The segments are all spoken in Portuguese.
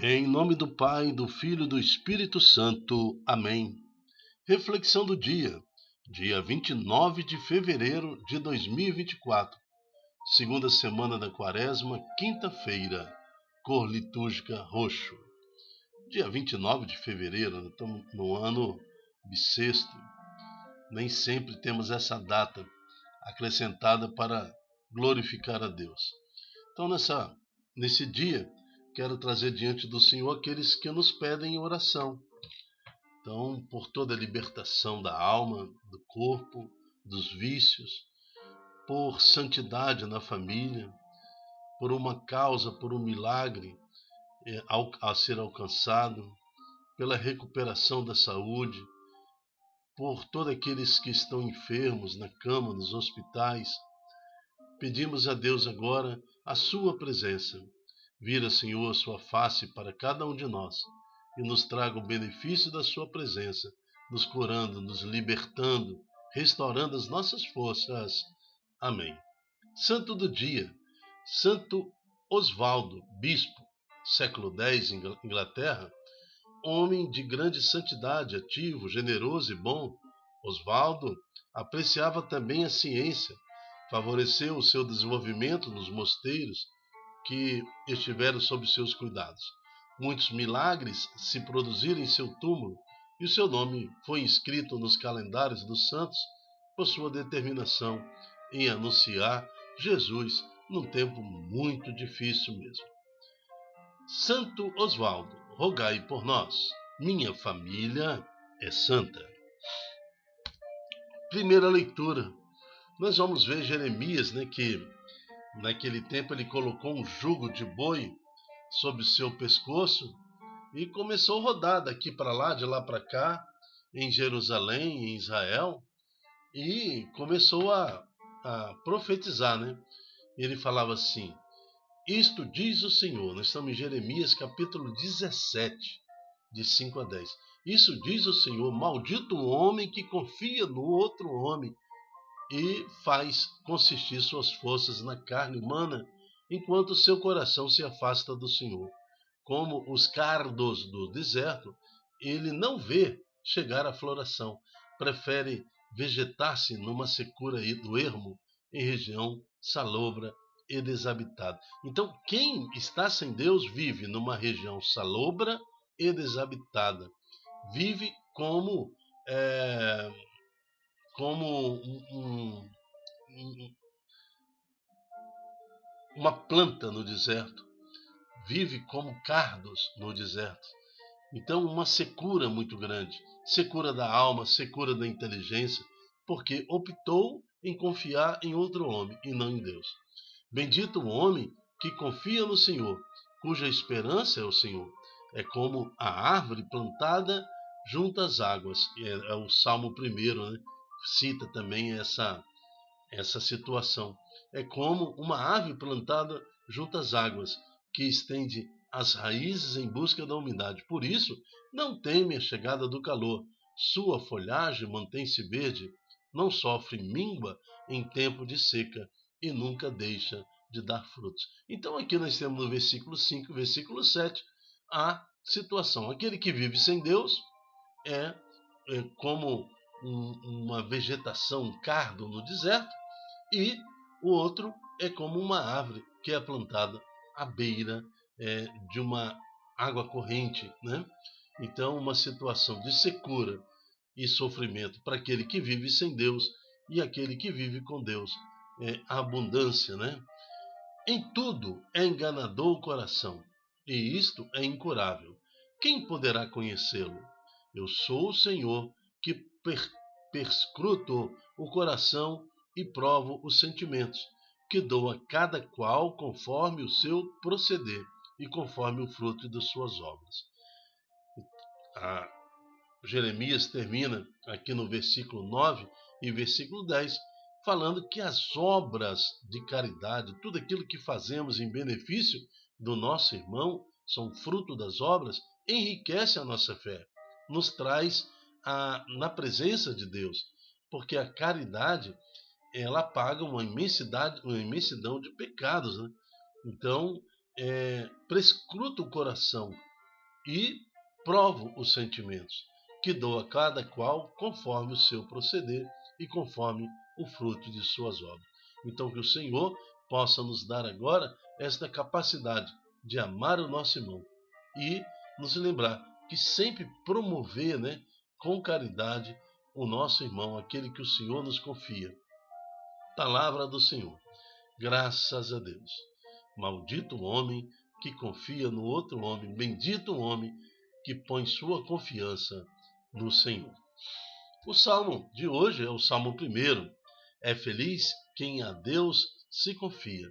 Em nome do Pai, do Filho e do Espírito Santo. Amém. Reflexão do dia 29 de fevereiro de 2024. Segunda semana da Quaresma, quinta-feira. Cor litúrgica roxo. Dia 29 de fevereiro, estamos no ano bissexto. Nem sempre temos essa data acrescentada para glorificar a Deus. Então, nesse dia, quero trazer diante do Senhor aqueles que nos pedem oração. Então, por toda a libertação da alma, do corpo, dos vícios, por santidade na família, por uma causa, por um milagre a ser alcançado, pela recuperação da saúde, por todos aqueles que estão enfermos na cama, nos hospitais. Pedimos a Deus agora a sua presença. Vira, Senhor, a sua face para cada um de nós e nos traga o benefício da sua presença, nos curando, nos libertando, restaurando as nossas forças. Amém. Santo do dia, Santo Osvaldo, bispo, século X, Inglaterra, homem de grande santidade, ativo, generoso e bom. Osvaldo apreciava também a ciência, favoreceu o seu desenvolvimento nos mosteiros que estiveram sob seus cuidados. Muitos milagres se produziram em seu túmulo e o seu nome foi inscrito nos calendários dos santos por sua determinação em anunciar Jesus num tempo muito difícil mesmo. Santo Osvaldo, rogai por nós. Minha família é santa. Primeira leitura. Nós vamos ver Jeremias, que naquele tempo ele colocou um jugo de boi sobre o seu pescoço e começou a rodar daqui para lá, de lá para cá, em Jerusalém, em Israel, e começou a profetizar. Ele falava assim: isto diz o Senhor. Nós estamos em Jeremias capítulo 17, de 5 a 10. Isso diz o Senhor: maldito o homem que confia no outro homem e faz consistir suas forças na carne humana, enquanto seu coração se afasta do Senhor. Como os cardos do deserto, ele não vê chegar à floração, prefere vegetar-se numa secura do ermo, em região salobra e desabitada. Então, quem está sem Deus vive numa região salobra e desabitada. Vive como uma planta no deserto, vive como cardos no deserto. Então, uma secura muito grande, secura da alma, secura da inteligência, porque optou em confiar em outro homem e não em Deus. Bendito o homem que confia no Senhor, cuja esperança é o Senhor. É como a árvore plantada junto às águas. É o Salmo 1, cita também essa situação. É como uma árvore plantada junto às águas, que estende as raízes em busca da umidade. Por isso, não teme a chegada do calor. Sua folhagem mantém-se verde, não sofre míngua em tempo de seca e nunca deixa de dar frutos. Então aqui nós temos no versículo 5, versículo 7, a situação. Aquele que vive sem Deus é como uma vegetação, um cardo no deserto, e o outro é como uma árvore que é plantada à beira de uma água corrente. Então, uma situação de secura e sofrimento para aquele que vive sem Deus, e aquele que vive com Deus a abundância. Em tudo é enganador o coração, e isto é incurável. Quem poderá conhecê-lo? Eu sou o Senhor que perscruto o coração e provo os sentimentos, que dou a cada qual conforme o seu proceder e conforme o fruto das suas obras. Jeremias termina aqui no versículo 9 e versículo 10, falando que as obras de caridade, tudo aquilo que fazemos em benefício do nosso irmão, são fruto das obras, enriquece a nossa fé, nos traz na presença de Deus, porque a caridade ela apaga uma imensidão de pecados. Então, prescruta o coração e provo os sentimentos, que dou a cada qual conforme o seu proceder e conforme o fruto de suas obras. Então que o Senhor possa nos dar agora esta capacidade de amar o nosso irmão e nos lembrar que sempre promover, com caridade o nosso irmão, aquele que o Senhor nos confia. Palavra do Senhor. Graças a Deus. Maldito o homem que confia no outro homem, bendito o homem que põe sua confiança no Senhor. O salmo de hoje é o Salmo 1. É feliz quem a Deus se confia.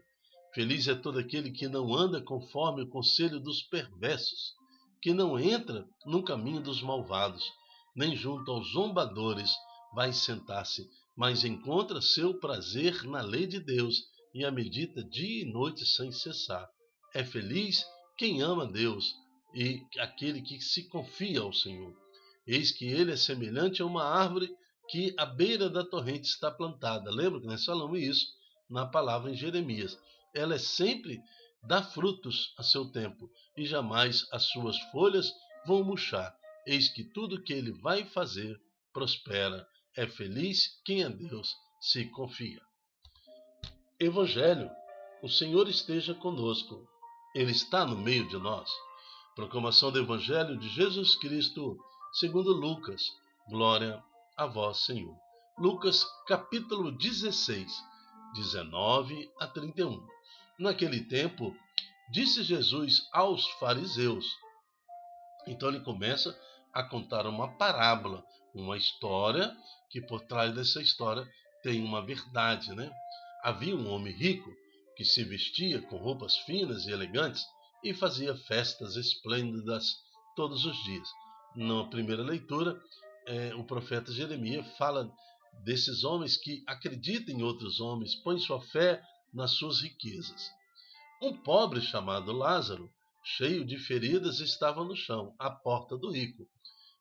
Feliz é todo aquele que não anda conforme o conselho dos perversos, que não entra no caminho dos malvados, nem junto aos zombadores vai sentar-se, mas encontra seu prazer na lei de Deus e a medita dia e noite sem cessar. É feliz quem ama a Deus e aquele que se confia ao Senhor. Eis que ele é semelhante a uma árvore que à beira da torrente está plantada. Lembra que nós falamos isso na palavra em Jeremias. Ela sempre dá frutos a seu tempo e jamais as suas folhas vão murchar. Eis que tudo que ele vai fazer prospera. É feliz quem a Deus se confia. Evangelho. O Senhor esteja conosco. Ele está no meio de nós. Proclamação do Evangelho de Jesus Cristo, segundo Lucas. Glória a vós, Senhor. Lucas, capítulo 16, 19 a 31. Naquele tempo, disse Jesus aos fariseus. Então ele começa a contar uma parábola, uma história, que por trás dessa história tem uma verdade, Havia um homem rico que se vestia com roupas finas e elegantes e fazia festas esplêndidas todos os dias. Na primeira leitura, o profeta Jeremias fala desses homens que acreditam em outros homens, põem sua fé nas suas riquezas. Um pobre chamado Lázaro, cheio de feridas, estava no chão, à porta do rico.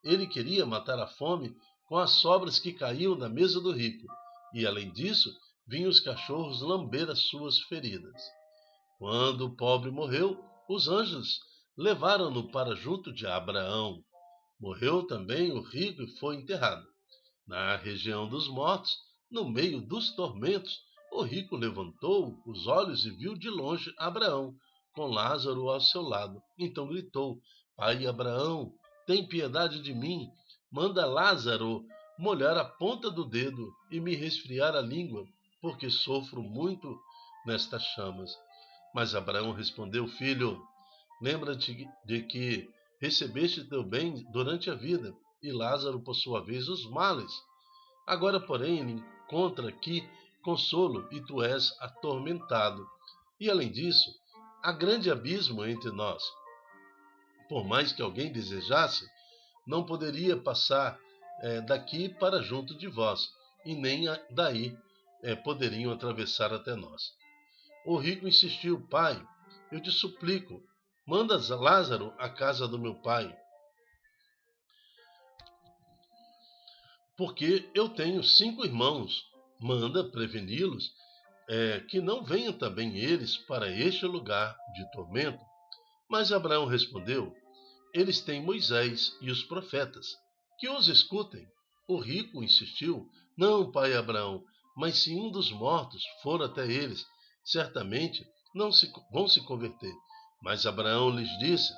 Ele queria matar a fome com as sobras que caíam da mesa do rico, e além disso, vinham os cachorros lamber as suas feridas. Quando o pobre morreu, os anjos levaram-no para junto de Abraão. Morreu também o rico e foi enterrado. Na região dos mortos, no meio dos tormentos, o rico levantou os olhos e viu de longe Abraão, com Lázaro ao seu lado. Então gritou: Pai Abraão, tem piedade de mim. Manda Lázaro molhar a ponta do dedo e me resfriar a língua, porque sofro muito nestas chamas. Mas Abraão respondeu: Filho, lembra-te de que recebeste teu bem durante a vida, e Lázaro, por sua vez, os males. Agora, porém, ele encontra aqui consolo e tu és atormentado. E, além disso, há grande abismo entre nós. Por mais que alguém desejasse, não poderia passar daqui para junto de vós, e nem daí poderiam atravessar até nós. O rico insistiu: Pai, eu te suplico, manda Lázaro à casa do meu pai, porque eu tenho 5 irmãos. Manda preveni-los, que não venham também eles para este lugar de tormento. Mas Abraão respondeu: Eles têm Moisés e os profetas, que os escutem. O rico insistiu: Não, pai Abraão, mas se um dos mortos for até eles, certamente não vão se converter. Mas Abraão lhes disse: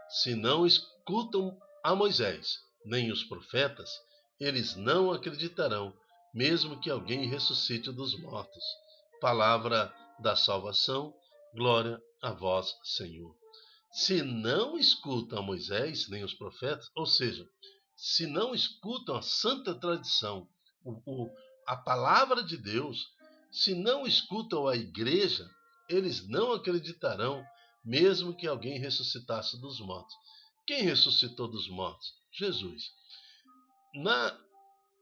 Se não escutam a Moisés nem os profetas, eles não acreditarão, mesmo que alguém ressuscite dos mortos. Palavra da salvação, glória a vós, Senhor. Se não escutam a Moisés nem os profetas, ou seja, se não escutam a santa tradição, a palavra de Deus, se não escutam a igreja, eles não acreditarão, mesmo que alguém ressuscitasse dos mortos. Quem ressuscitou dos mortos? Jesus.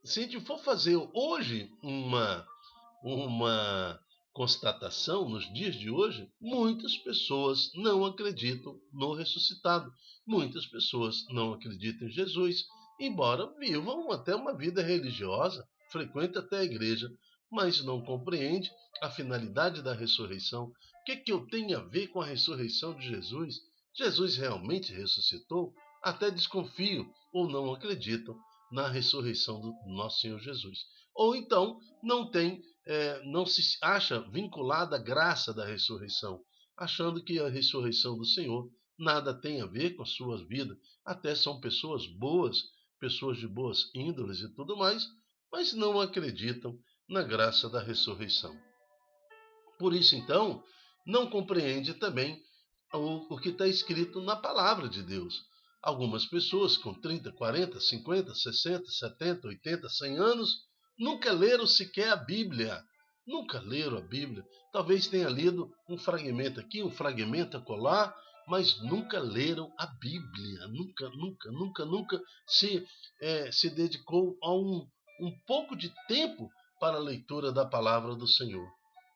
Se a gente for fazer hoje uma constatação, nos dias de hoje, muitas pessoas não acreditam no ressuscitado. Muitas pessoas não acreditam em Jesus, embora vivam até uma vida religiosa, frequentam até a igreja, mas não compreende a finalidade da ressurreição. O que eu tenho a ver com a ressurreição de Jesus? Jesus realmente ressuscitou? Até desconfiam ou não acreditam na ressurreição do nosso Senhor Jesus. Ou então não se acha vinculada à graça da ressurreição, achando que a ressurreição do Senhor nada tem a ver com a sua vida. Até são pessoas boas, pessoas de boas índoles e tudo mais, mas não acreditam na graça da ressurreição. Por isso, então, não compreende também o que está escrito na palavra de Deus. Algumas pessoas com 30, 40, 50, 60, 70, 80, 100 anos nunca leram sequer a Bíblia. Nunca leram a Bíblia. Talvez tenha lido um fragmento aqui, um fragmento acolá, mas nunca leram a Bíblia. Nunca se dedicou a um pouco de tempo para a leitura da palavra do Senhor.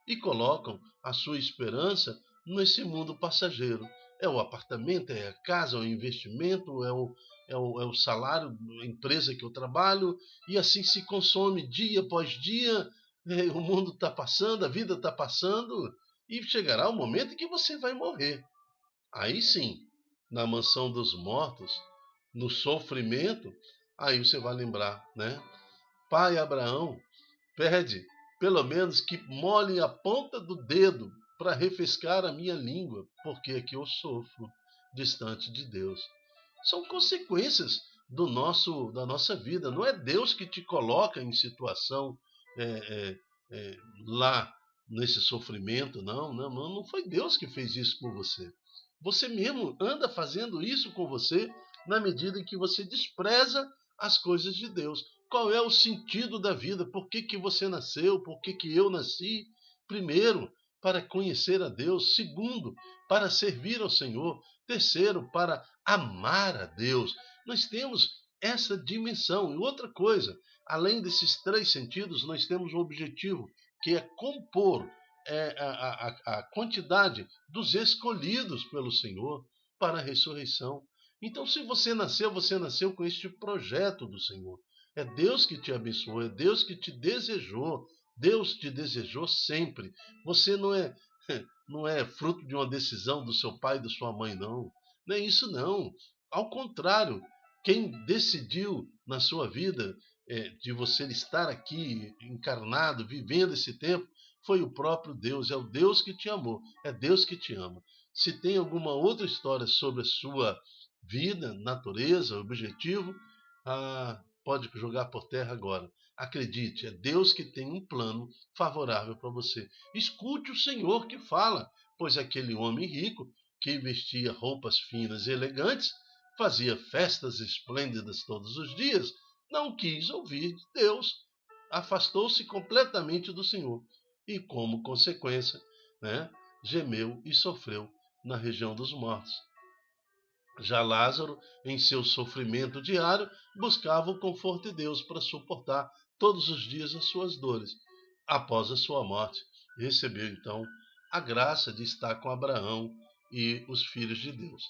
E colocam a sua esperança nesse mundo passageiro. É o apartamento, é a casa, é o investimento, é o salário da empresa que eu trabalho, e assim se consome dia após dia. O mundo está passando, a vida está passando, e chegará o momento em que você vai morrer. Aí sim, na mansão dos mortos, no sofrimento, aí você vai lembrar, né? Pai Abraão, pede pelo menos que molhem a ponta do dedo para refrescar a minha língua, porque aqui eu sofro distante de Deus. São consequências da nossa vida. Não é Deus que te coloca em situação é, é, lá nesse sofrimento. Não foi Deus que fez isso com você. Você mesmo anda fazendo isso com você na medida em que você despreza as coisas de Deus. Qual é o sentido da vida? Por que você nasceu? Por que eu nasci? Primeiro, para conhecer a Deus. Segundo, para servir ao Senhor. Terceiro, para amar a Deus. Nós temos essa dimensão. E outra coisa, além desses três sentidos, nós temos um objetivo, que é compor a quantidade dos escolhidos pelo Senhor para a ressurreição. Então, se você nasceu com este projeto do Senhor. É Deus que te abençoou, é Deus que te desejou. Deus te desejou sempre. Você não é fruto de uma decisão do seu pai e da sua mãe, não. Não é isso, não. Ao contrário, quem decidiu na sua vida de você estar aqui encarnado, vivendo esse tempo, foi o próprio Deus. É o Deus que te amou, é Deus que te ama. Se tem alguma outra história sobre a sua vida, natureza, objetivo, pode jogar por terra agora. Acredite, é Deus que tem um plano favorável para você. Escute o Senhor que fala, pois aquele homem rico que vestia roupas finas e elegantes, fazia festas esplêndidas todos os dias, não quis ouvir de Deus, afastou-se completamente do Senhor e, como consequência, né, gemeu e sofreu na região dos mortos. Já Lázaro, em seu sofrimento diário, buscava o conforto de Deus para suportar todos os dias as suas dores. Após a sua morte, recebeu então a graça de estar com Abraão e os filhos de Deus.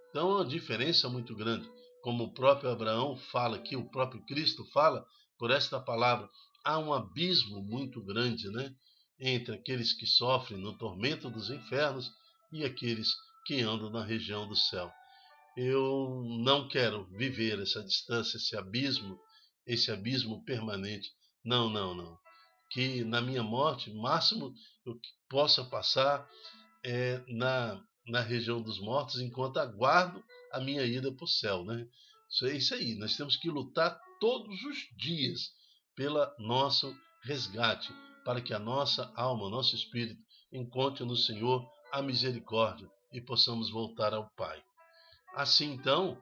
Então, é uma diferença muito grande. Como o próprio Abraão fala aqui, o próprio Cristo fala por esta palavra, há um abismo muito grande, né, entre aqueles que sofrem no tormento dos infernos e aqueles que andam na região do céu. Eu não quero viver essa distância, esse abismo permanente. Não. Que na minha morte, máximo eu possa passar na região dos mortos enquanto aguardo a minha ida para o céu, né? Isso é isso aí. Nós temos que lutar todos os dias pelo nosso resgate, para que a nossa alma, o nosso espírito encontre no Senhor a misericórdia e possamos voltar ao Pai. Assim, então,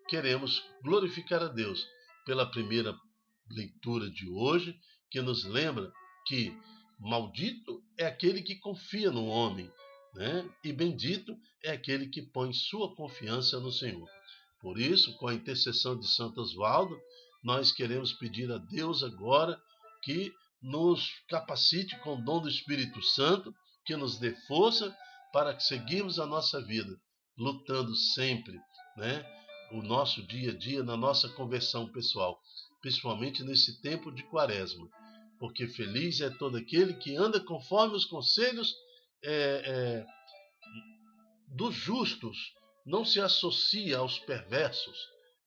queremos glorificar a Deus pela primeira leitura de hoje, que nos lembra que maldito é aquele que confia no homem, né? E bendito é aquele que põe sua confiança no Senhor. Por isso, com a intercessão de Santo Osvaldo, nós queremos pedir a Deus agora que nos capacite com o dom do Espírito Santo, que nos dê força para seguirmos a nossa vida lutando sempre, né, o nosso dia a dia na nossa conversão pessoal, principalmente nesse tempo de Quaresma, porque feliz é todo aquele que anda conforme os conselhos dos justos não se associa aos perversos,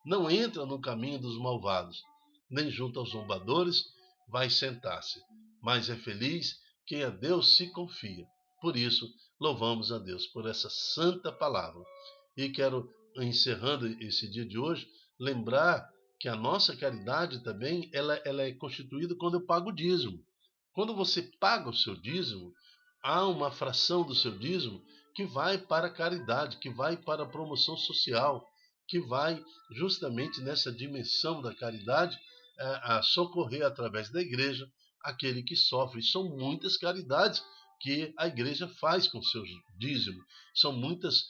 não entra no caminho dos malvados, nem junto aos zombadores vai sentar-se, mas é feliz quem a Deus se confia. Por isso, louvamos a Deus por essa santa palavra. E quero, encerrando esse dia de hoje, lembrar que a nossa caridade também ela é constituída quando eu pago o dízimo. Quando você paga o seu dízimo, há uma fração do seu dízimo que vai para a caridade, que vai para a promoção social, que vai justamente nessa dimensão da caridade a socorrer através da igreja aquele que sofre. E são muitas caridades que a igreja faz com seus dízimos. São muitas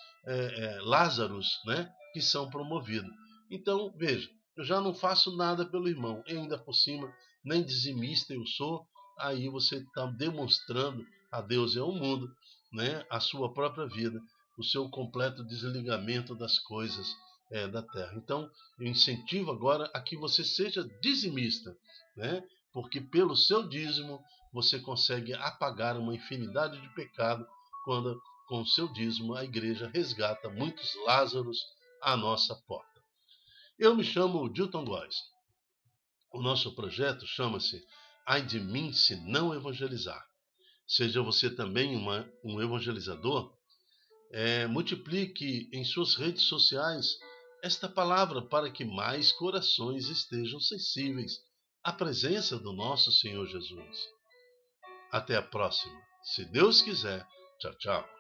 Lázaros, né, que são promovidos. Então, veja, eu já não faço nada pelo irmão, e ainda por cima, nem dizimista eu sou, aí você está demonstrando a Deus e ao mundo, né, a sua própria vida, o seu completo desligamento das coisas da terra. Então, eu incentivo agora a que você seja dizimista, né, porque pelo seu dízimo você consegue apagar uma infinidade de pecado quando com o seu dízimo a igreja resgata muitos Lázaros à nossa porta. Eu me chamo Dilton Góes. O nosso projeto chama-se Ai de mim se não evangelizar. Seja você também um evangelizador, multiplique em suas redes sociais esta palavra para que mais corações estejam sensíveis à presença do nosso Senhor Jesus. Até a próxima. Se Deus quiser. Tchau, tchau.